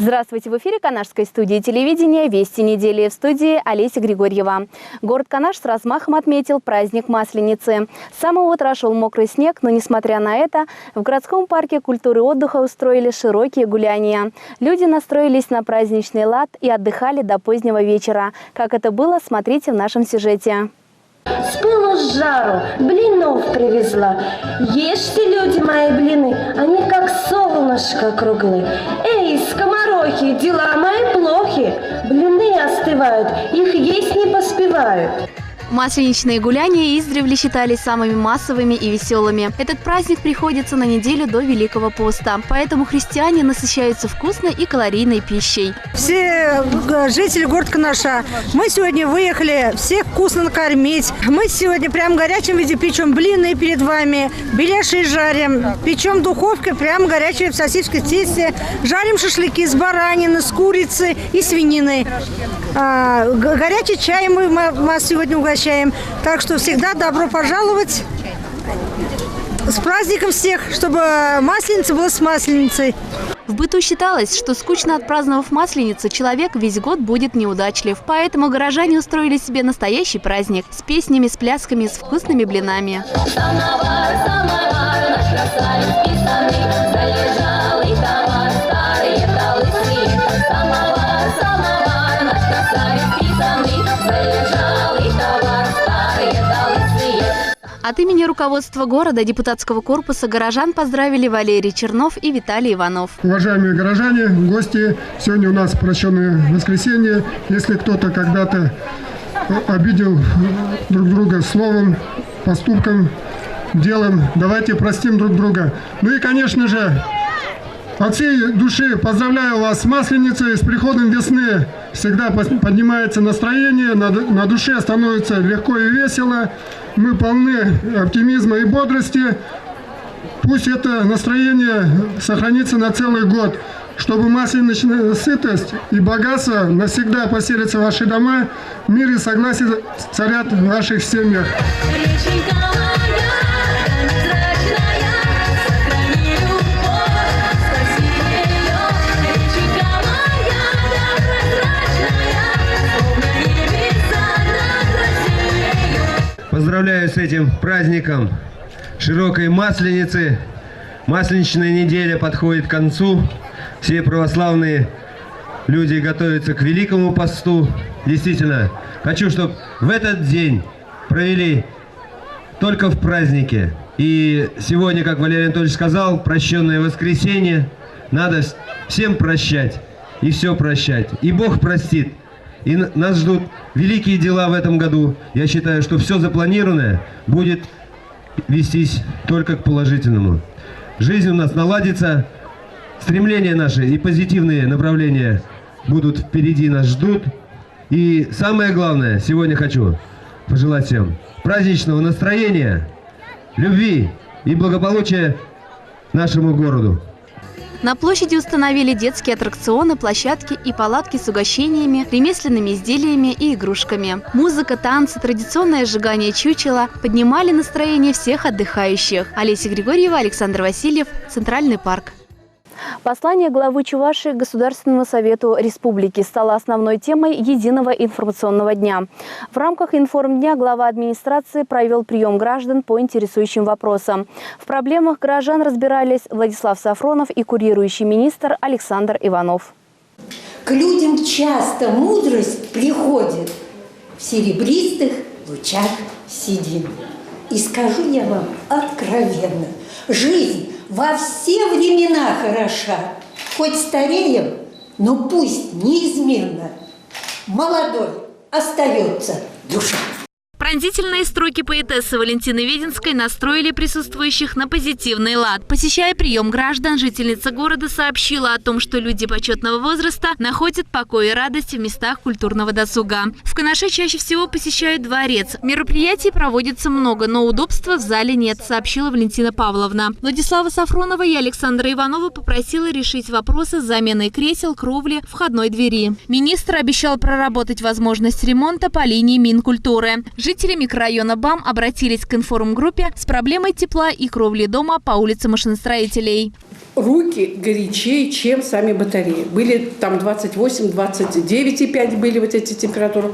Здравствуйте! В эфире Канашской студии телевидения «Вести недели». В студии Олеся Григорьева. Город Канаш с размахом отметил праздник Масленицы. С самого утра шел мокрый снег, но несмотря на это, в городском парке культуры и отдыха устроили широкие гуляния. Люди настроились на праздничный лад и отдыхали до позднего вечера. Как это было, смотрите в нашем сюжете. С пылу с жару блинов привезла. Ешьте, люди мои, блины, они как солнышко круглые. Эй, скоморохи, дела мои плохи. Блины остывают, их есть не поспевают. Масленичные гуляния издревле считались самыми массовыми и веселыми. Этот праздник приходится на неделю до Великого поста, поэтому христиане насыщаются вкусной и калорийной пищей. Все жители города Канаша, мы сегодня выехали всех вкусно накормить. Мы сегодня прям в горячем виде печем блины перед вами, беляши жарим, печем в духовке прям горячие в сосиске тесте, жарим шашлыки с баранины, с курицы и свинины. Горячий чай мы вас сегодня угощаем. Так что всегда добро пожаловать. С праздником всех, чтобы Масленица была с Масленицей. В быту считалось, что скучно отпраздновав Масленицу, человек весь год будет неудачлив. Поэтому горожане устроили себе настоящий праздник с песнями, с плясками, с вкусными блинами. Самовар, самовар, наш красавец писанный, залежал и товар, старые толысые. Самовар, самовар, наш красавец писанный, залежал и товар, старые толысые. От имени руководства города, депутатского корпуса горожан поздравили Валерий Чернов и Виталий Иванов. Уважаемые горожане, гости, сегодня у нас прощенное воскресенье. Если кто-то когда-то обидел друг друга словом, поступком, делом, давайте простим друг друга. Ну и, конечно же, от всей души поздравляю вас с Масленицей, с приходом весны. Всегда поднимается настроение, на душе становится легко и весело. Мы полны оптимизма и бодрости. Пусть это настроение сохранится на целый год, чтобы масленичная сытость и богатство навсегда поселятся в ваши дома. Мир и согласие царят в ваших семьях. Поздравляю с этим праздником широкой Масленицы. Масленичная неделя подходит к концу. Все православные люди готовятся к Великому посту. Действительно, хочу, чтобы в этот день провели только в празднике. И сегодня, как Валерий Анатольевич сказал, прощенное воскресенье. Надо всем прощать и все прощать. И Бог простит. И нас ждут великие дела в этом году. Я считаю, что все запланированное будет вестись только к положительному. Жизнь у нас наладится, стремления наши и позитивные направления будут впереди, нас ждут. И самое главное, сегодня хочу пожелать всем праздничного настроения, любви и благополучия нашему городу. На площади установили детские аттракционы, площадки и палатки с угощениями, ремесленными изделиями и игрушками. Музыка, танцы, традиционное сжигание чучела поднимали настроение всех отдыхающих. Олеся Григорьева, Александр Васильев, Центральный парк. Послание главы Чувашии Государственному совету республики стало основной темой единого информационного дня. В рамках информдня глава администрации провел прием граждан по интересующим вопросам. В проблемах горожан разбирались Владислав Сафронов и курирующий министр Александр Иванов. К людям часто мудрость приходит в серебристых лучах седин. И скажу я вам откровенно, жизнь во все времена хороша. Хоть стареем, но пусть неизменно молодой остается душа. Пронзительные строки поэтессы Валентины Веденской настроили присутствующих на позитивный лад. Посещая прием граждан, жительница города сообщила о том, что люди почетного возраста находят покой и радость в местах культурного досуга. В Канаше чаще всего посещают дворец. Мероприятий проводится много, но удобства в зале нет, сообщила Валентина Павловна. Владислава Сафронова и Александра Иванова попросила решить вопросы с заменой кресел, кровли, входной двери. Министр обещал проработать возможность ремонта по линии Минкультуры. Жители Жители микрорайона БАМ обратились к информгруппе с проблемой тепла и кровли дома по улице Машиностроителей. Руки горячее, чем сами батареи. Были там 28, 29,5 были вот эти температуры.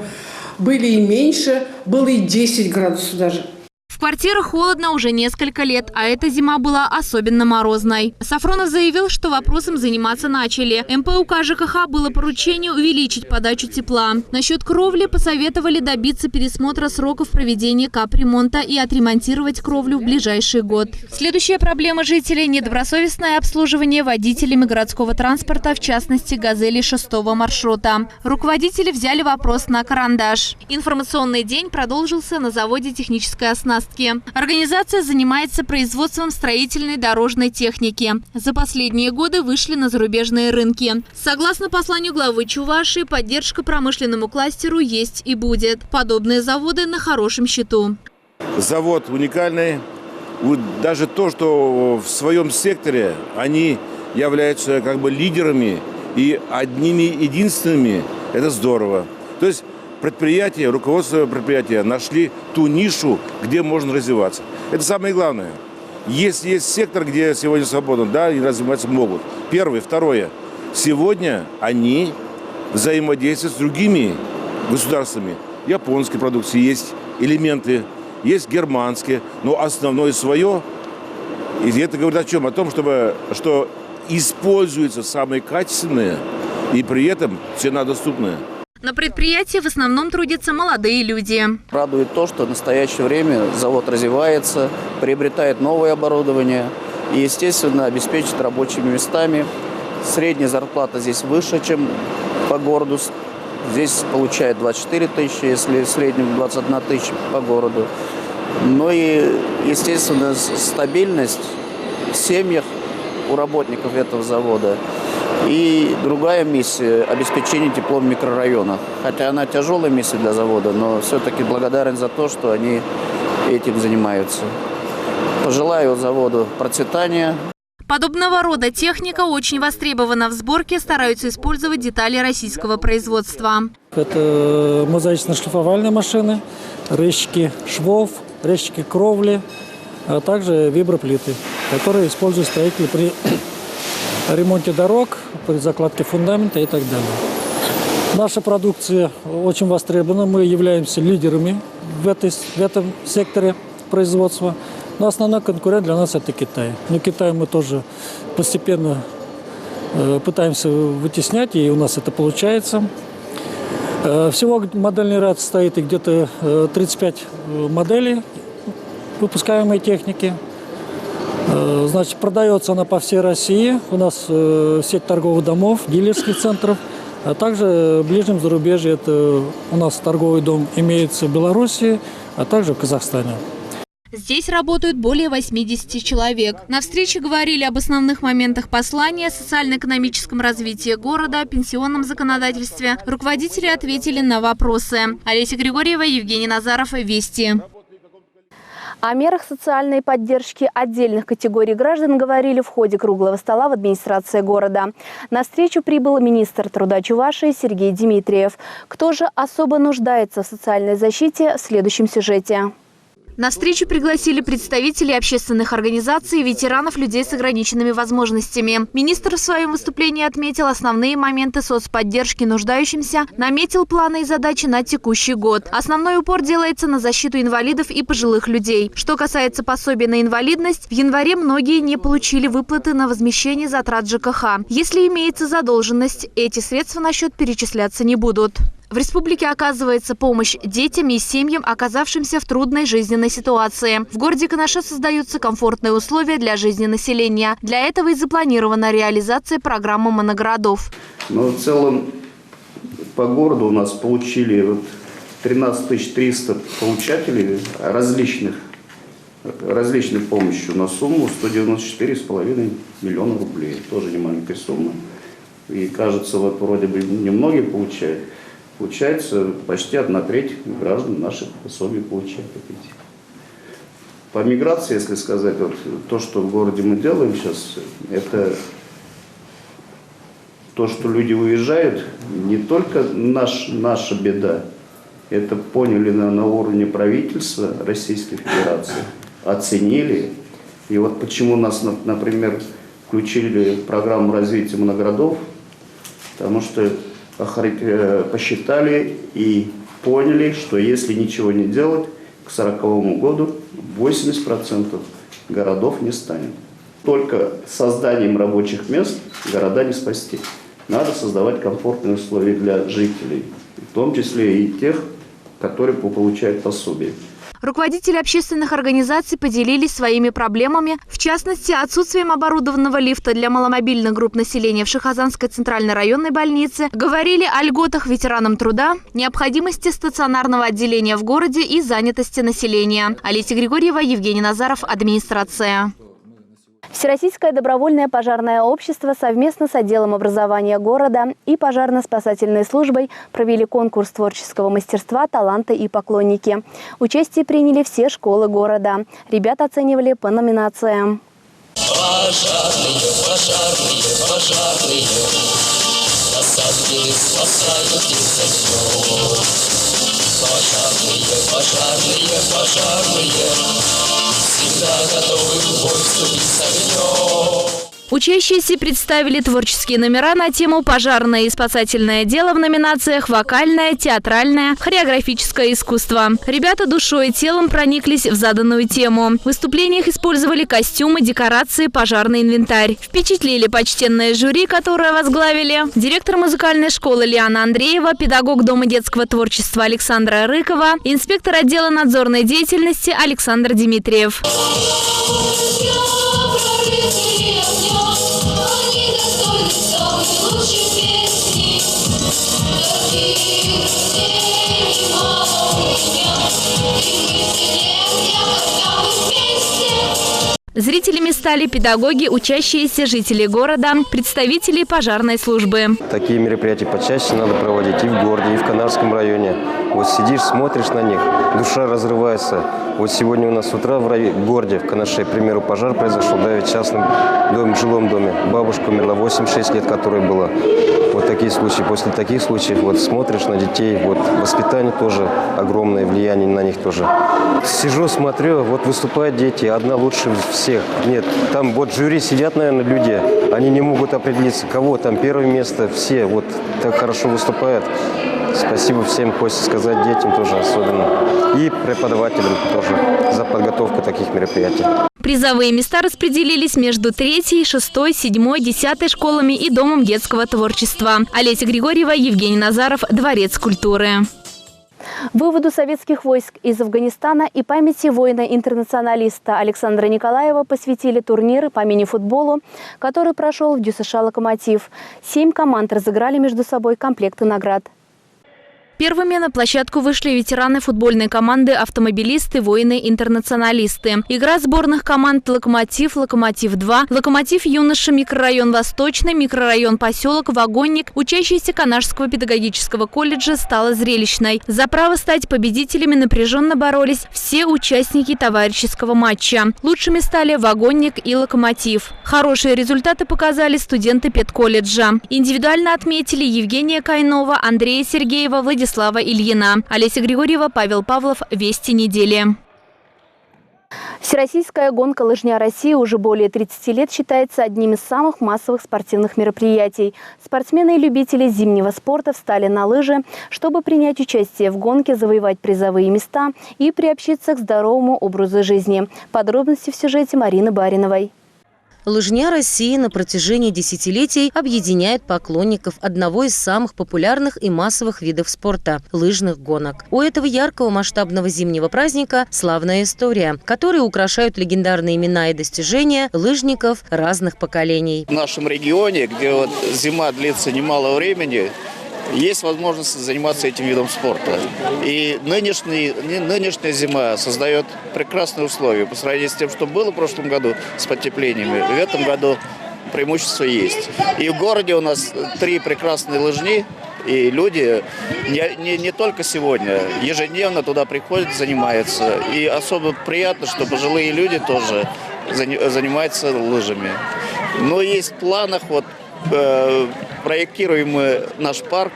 Были и меньше, было и 10 градусов даже. В квартирах холодно уже несколько лет, а эта зима была особенно морозной. Сафронов заявил, что вопросом заниматься начали. МПУК ЖКХ было поручение увеличить подачу тепла. Насчет кровли посоветовали добиться пересмотра сроков проведения капремонта и отремонтировать кровлю в ближайший год. Следующая проблема жителей – недобросовестное обслуживание водителями городского транспорта, в частности «Газели» 6-го маршрута. Руководители взяли вопрос на карандаш. Информационный день продолжился на заводе технической оснастки. Организация занимается производством строительной дорожной техники. За последние годы вышли на зарубежные рынки. Согласно посланию главы Чувашии, поддержка промышленному кластеру есть и будет. Подобные заводы на хорошем счету. Завод уникальный. Даже то, что в своем секторе они являются как бы лидерами и одними единственными, это здорово. То есть предприятие, руководство предприятия нашли ту нишу, где можно развиваться. Это самое главное. Если есть сектор, где сегодня свободно, да, и развиваться могут. Первое. Второе. Сегодня они взаимодействуют с другими государствами. Японской продукции есть элементы, есть германские, но основное свое. И это говорит о чем? О том, что используется самое качественное и при этом цена доступная. На предприятии в основном трудятся молодые люди. Радует то, что в настоящее время завод развивается, приобретает новое оборудование и, естественно, обеспечит рабочими местами. Средняя зарплата здесь выше, чем по городу. Здесь получает 24 тысячи, если в среднем 21 тысяча по городу. Ну и, естественно, стабильность в семьях у работников этого завода. И другая миссия – обеспечение теплом микрорайона. Хотя она тяжелая миссия для завода, но все-таки благодарен за то, что они этим занимаются. Пожелаю заводу процветания. Подобного рода техника очень востребована. В сборке стараются использовать детали российского производства. Это мозаично-шлифовальные машины, резчики швов, резчики кровли, а также виброплиты, которые используют строители при ремонте дорог, при закладке фундамента и так далее. Наша продукция очень востребована. Мы являемся лидерами в этом секторе производства. Но основной конкурент для нас – это Китай. Но Китай мы тоже постепенно пытаемся вытеснять, и у нас это получается. Всего модельный ряд состоит где-то 35 моделей выпускаемой техники. Значит, продается она по всей России. У нас сеть торговых домов, дилерских центров. А также в ближнем зарубежье это у нас торговый дом имеется в Беларуси, а также в Казахстане. Здесь работают более 80 человек. На встрече говорили об основных моментах послания, социально-экономическом развитии города, пенсионном законодательстве. Руководители ответили на вопросы. Олеся Григорьева, Евгений Назаров, Вести. О мерах социальной поддержки отдельных категорий граждан говорили в ходе круглого стола в администрации города. На встречу прибыл министр труда Чувашии Сергей Дмитриев. Кто же особо нуждается в социальной защите, в следующем сюжете. На встречу пригласили представителей общественных организаций и ветеранов, людей с ограниченными возможностями. Министр в своем выступлении отметил основные моменты соцподдержки нуждающимся, наметил планы и задачи на текущий год. Основной упор делается на защиту инвалидов и пожилых людей. Что касается пособия на инвалидность, в январе многие не получили выплаты на возмещение затрат ЖКХ. Если имеется задолженность, эти средства на счет перечисляться не будут. В республике оказывается помощь детям и семьям, оказавшимся в трудной жизненной ситуации. В городе Канаше создаются комфортные условия для жизни населения. Для этого и запланирована реализация программы моногородов. Но в целом по городу у нас получили 13 300 получателей различных помощи на сумму 194,5 миллиона рублей. Тоже не маленькая сумма. И кажется, вот вроде бы немногие получают. Получается, почти 1/3 граждан наших пособий получают. По миграции, если сказать, вот, то, что в городе мы делаем сейчас, это то, что люди уезжают, не только наша беда, это поняли на уровне правительства Российской Федерации, оценили. И вот почему нас, например, включили в программу развития моноградов, потому что посчитали и поняли, что если ничего не делать, к 1940 году 80% городов не станет. Только созданием рабочих мест города не спасти. Надо создавать комфортные условия для жителей, в том числе и тех, которые получают пособие. Руководители общественных организаций поделились своими проблемами, в частности, отсутствием оборудованного лифта для маломобильных групп населения в Шихозанской центральной районной больнице, говорили о льготах ветеранам труда, необходимости стационарного отделения в городе и занятости населения. Олеся Григорьева, Евгений Назаров, администрация. Всероссийское добровольное пожарное общество совместно с отделом образования города и пожарно-спасательной службой провели конкурс творческого мастерства «Таланты и поклонники». Участие приняли все школы города. Ребят оценивали по номинациям. Пожарные, пожарные, пожарные, спасатели спасают из огня. Пожарные, пожарные, пожарные, всегда готовы в бой вступить с огнем. Учащиеся представили творческие номера на тему «Пожарное и спасательное дело» в номинациях «Вокальное», «Театральное», «Хореографическое искусство». Ребята душой и телом прониклись в заданную тему. В выступлениях использовали костюмы, декорации, пожарный инвентарь. Впечатлили почтенное жюри, которое возглавили директор музыкальной школы Лиана Андреева, педагог Дома детского творчества Александра Рыкова, инспектор отдела надзорной деятельности Александр Дмитриев. Зрителями стали педагоги, учащиеся жители города, представители пожарной службы. Такие мероприятия почаще надо проводить и в городе, и в Канарском районе. Вот сидишь, смотришь на них, душа разрывается. Вот сегодня у нас с утра в городе, в Канаше, к примеру, пожар произошел, да, в частном доме, в жилом доме. Бабушка умерла, 86 лет, которой было. Вот такие случаи. После таких случаев вот смотришь на детей, вот воспитание тоже огромное влияние на них тоже. Сижу, смотрю, вот выступают дети, одна лучше всех. Нет, там вот жюри сидят, наверное, люди, они не могут определиться, кого там первое место, все вот так хорошо выступают. Спасибо всем, хочется сказать, детям тоже особенно. И преподавателям тоже за подготовку таких мероприятий. Призовые места распределились между 3-й, 6-й, 7-й, 10-й школами и Домом детского творчества. Олеся Григорьева, Евгений Назаров, Дворец культуры. Выводу советских войск из Афганистана и памяти воина-интернационалиста Александра Николаева посвятили турнир по мини-футболу, который прошел в ДЮСШ «Локомотив». 7 команд разыграли между собой комплекты наград. Первыми на площадку вышли ветераны футбольной команды «Автомобилисты», «Воины-интернационалисты». Игра сборных команд «Локомотив», «Локомотив-2», «Локомотив юноши», микрорайон «Восточный», микрорайон «Поселок», «Вагонник», учащиеся Канашского педагогического колледжа стала зрелищной. За право стать победителями напряженно боролись все участники товарищеского матча. Лучшими стали «Вагонник» и «Локомотив». Хорошие результаты показали студенты педколледжа. Индивидуально отметили Евгения Кайнова, Андрея Сергеева, Владислава Ильина. Олеся Григорьева, Павел Павлов. Вести недели. Всероссийская гонка «Лыжня России» уже более 30 лет считается одним из самых массовых спортивных мероприятий. Спортсмены и любители зимнего спорта встали на лыжи, чтобы принять участие в гонке, завоевать призовые места и приобщиться к здоровому образу жизни. Подробности в сюжете Марины Бариновой. «Лыжня России» на протяжении десятилетий объединяет поклонников одного из самых популярных и массовых видов спорта – лыжных гонок. У этого яркого масштабного зимнего праздника славная история, которые украшают легендарные имена и достижения лыжников разных поколений. В нашем регионе, где вот зима длится немало времени, есть возможность заниматься этим видом спорта. И нынешняя зима создает прекрасные условия по сравнению с тем, что было в прошлом году с потеплениями. В этом году преимущество есть. И в городе у нас 3 прекрасные лыжни, и люди не только сегодня, ежедневно туда приходят, занимаются. И особо приятно, что пожилые люди тоже занимаются лыжами. Но есть в планах, проектируем мы наш парк,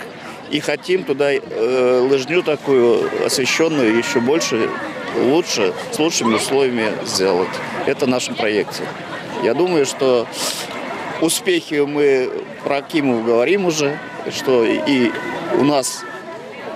И хотим туда лыжню такую освещенную еще больше, лучше, с лучшими условиями сделать. Это в нашем проекте. Я думаю, что успехи мы про Акимову говорим уже, что и у нас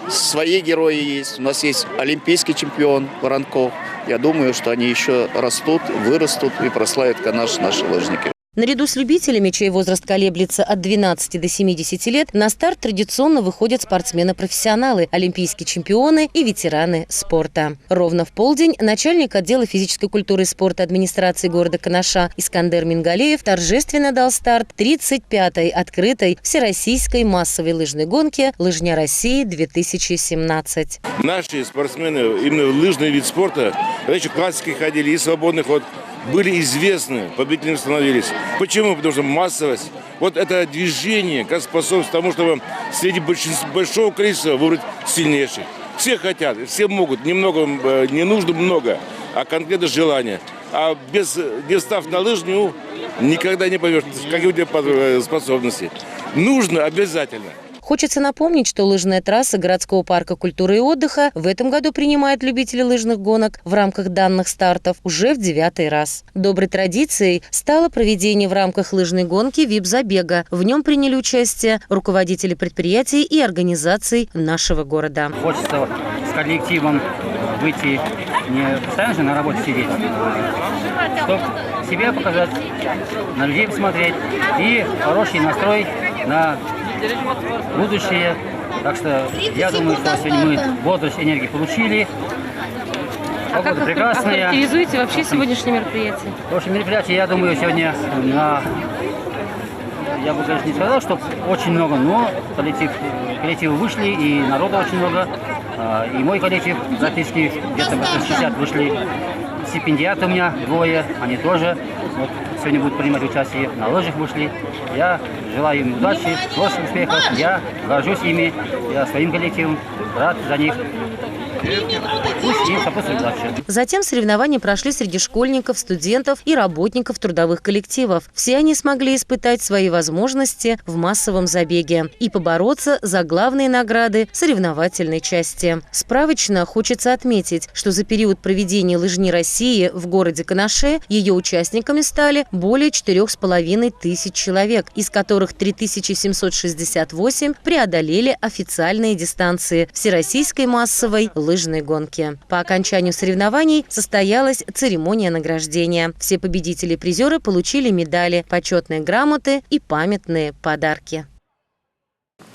свои герои есть, у нас есть олимпийский чемпион Воронков. Я думаю, что они еще растут, вырастут и прославят Канаш наши лыжники. Наряду с любителями, чей возраст колеблется от 12 до 70 лет, на старт традиционно выходят спортсмены-профессионалы, олимпийские чемпионы и ветераны спорта. Ровно в полдень начальник отдела физической культуры и спорта администрации города Канаша Искандер Мингалеев торжественно дал старт 35-й открытой всероссийской массовой лыжной гонке «Лыжня России-2017». Наши спортсмены, именно лыжный вид спорта, раньше классики ходили и свободный ход, были известны, победителями становились. Почему? Потому что массовость, вот это движение, как способствует тому, чтобы среди большого количества выбрать сильнейших. Все хотят, все могут, немного, не нужно много, а конкретно желание. А не став на лыжню, никогда не поймешь, какие у тебя способности. Нужно обязательно. Хочется напомнить, что лыжная трасса городского парка культуры и отдыха в этом году принимает любителей лыжных гонок в рамках данных стартов уже в 9-й раз. Доброй традицией стало проведение в рамках лыжной гонки ВИП-забега. В нем приняли участие руководители предприятий и организаций нашего города. Хочется с коллективом выйти, не постоянно же на работе сидеть, чтобы себя показать, на людей посмотреть и хороший настрой на будущее. Так что я думаю, что сегодня мы бодрость, энергию получили. Погода прекрасная. Как характеризуете вообще сегодняшнее мероприятие? Сегодняшнее мероприятие, я думаю, сегодня я бы, конечно, не сказал, что очень много, но коллективы вышли, и народу очень много. И мой коллектив практически где-то 60 вышли. Стипендиаты у меня двое, они тоже вот сегодня будут принимать участие, на лыжах вышли. Я желаю им удачи, творческих успехов, я горжусь ими, я своим коллективом, рад за них. Пусть им сопутствует удача. Затем соревнования прошли среди школьников, студентов и работников трудовых коллективов. Все они смогли испытать свои возможности в массовом забеге и побороться за главные награды соревновательной части. Справочно хочется отметить, что за период проведения лыжни России в городе Канаше ее участниками стали более 4500 человек, из которых 3768 преодолели официальные дистанции всероссийской массовой лыжной гонки. По окончанию соревнований состоялась церемония награждения. Все победители и призеры получили медали, почетные грамоты и памятные подарки.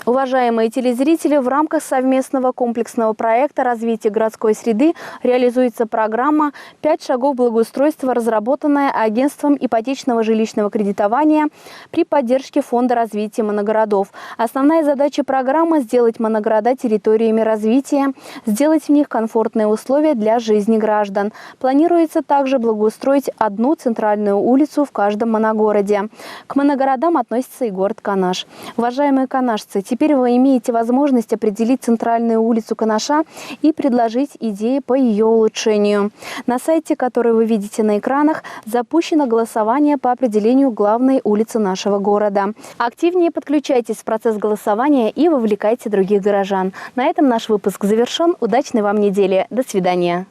Уважаемые телезрители, в рамках совместного комплексного проекта развития городской среды реализуется программа «5 шагов благоустройства», разработанная Агентством ипотечного жилищного кредитования при поддержке Фонда развития моногородов. Основная задача программы – сделать моногорода территориями развития, сделать в них комфортные условия для жизни граждан. Планируется также благоустроить одну центральную улицу в каждом моногороде. К моногородам относится и город Канаш. Уважаемые канашцы, теперь вы имеете возможность определить центральную улицу Канаша и предложить идеи по ее улучшению. На сайте, который вы видите на экранах, запущено голосование по определению главной улицы нашего города. Активнее подключайтесь в процесс голосования и вовлекайте других горожан. На этом наш выпуск завершен. Удачной вам недели. До свидания.